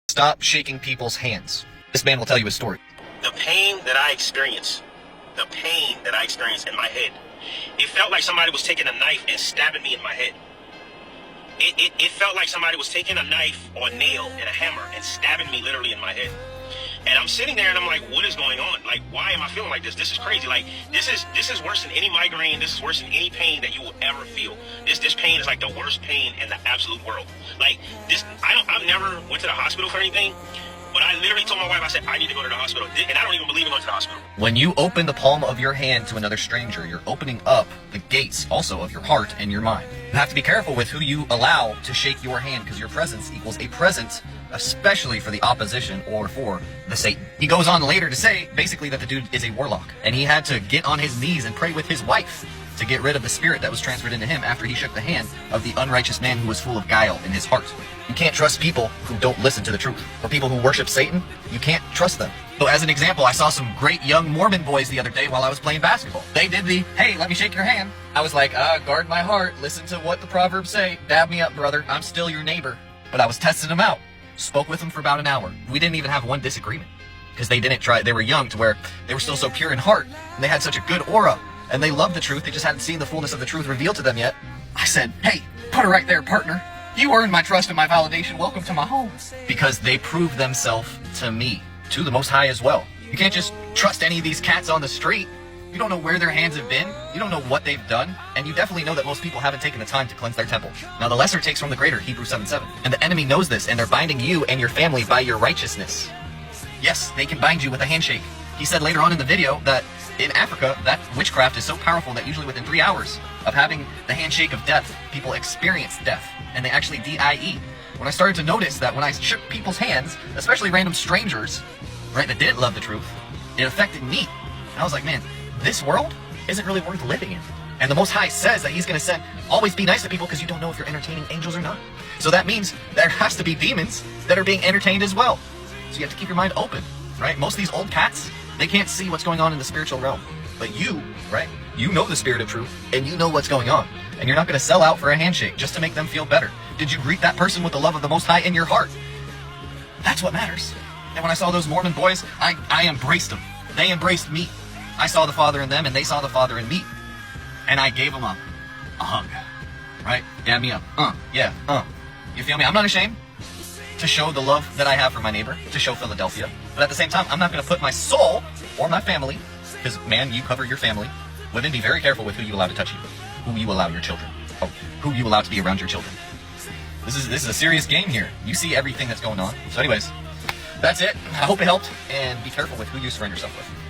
Stop shaking people's hands. This man will tell you his story. The pain that I experienced in my head, it felt like somebody was taking a knife and stabbing me in my head. It felt like somebody was taking a knife or a nail and a hammer and stabbing me literally in my head. And I'm sitting there and I'm like, what is going on? Like, why am I feeling like this? This is crazy. Like, this is worse than any migraine. This is worse than any pain that you will ever feel. This pain is like the worst pain in the absolute world. Like, I've never went to the hospital for anything. But I literally told my wife, I said, I need to go to the hospital. And I don't even believe in going to the hospital. When you open the palm of your hand to another stranger, you're opening up the gates also of your heart and your mind. You have to be careful with who you allow to shake your hand, because your presence equals a present, especially for the opposition or for the Satan. He goes on later to say, basically, that the dude is a warlock. And he had to get on his knees and pray with his wife to get rid of the spirit that was transferred into him after he shook the hand of the unrighteous man who was full of guile in his heart. You can't trust people who don't listen to the truth. Or people who worship Satan, you can't trust them. So as an example, I saw some great young Mormon boys the other day while I was playing basketball. They did the, hey, let me shake your hand. I was like, guard my heart, listen to what the Proverbs say. Dab me up, brother, I'm still your neighbor. But I was testing them out. Spoke with them for about an hour. We didn't even have one disagreement. Because they were young to where they were still so pure in heart. And they had such a good aura. And they loved the truth, they just hadn't seen the fullness of the truth revealed to them yet. I said, hey, put her right there, partner. You earned my trust and my validation. Welcome to my home. Because they proved themselves to me, to the Most High as well. You can't just trust any of these cats on the street. You don't know where their hands have been. You don't know what they've done. And you definitely know that most people haven't taken the time to cleanse their temple. Now, the lesser takes from the greater, Hebrews 7:7. And the enemy knows this, and they're binding you and your family by your righteousness. Yes, they can bind you with a handshake. He said later on in the video that in Africa, that witchcraft is so powerful that usually within 3 hours of having the handshake of death, people experience death, and they actually die. When I started to notice that when I shook people's hands, especially random strangers, right, that didn't love the truth, it affected me. And I was like, man, this world isn't really worth living in. And the Most High says that he's going to always be nice to people because you don't know if you're entertaining angels or not. So that means there has to be demons that are being entertained as well. So you have to keep your mind open, right? Most of these old cats, they can't see what's going on in the spiritual realm. But you, right? You know the spirit of truth, and you know what's going on. And you're not going to sell out for a handshake just to make them feel better. Did you greet that person with the love of the Most High in your heart? That's what matters. And when I saw those Mormon boys, I embraced them. They embraced me. I saw the Father in them, and they saw the Father in me. And I gave them a hug. Right? Dab me up. You feel me? I'm not ashamed to show the love that I have for my neighbor, to show Philadelphia. But at the same time, I'm not going to put my soul or my family, because, man, you cover your family. Women, be very careful with who you allow to touch you, who you allow your children, who you allow to be around your children. This is a serious game here. You see everything that's going on. So anyways, that's it. I hope it helped, and be careful with who you surround yourself with.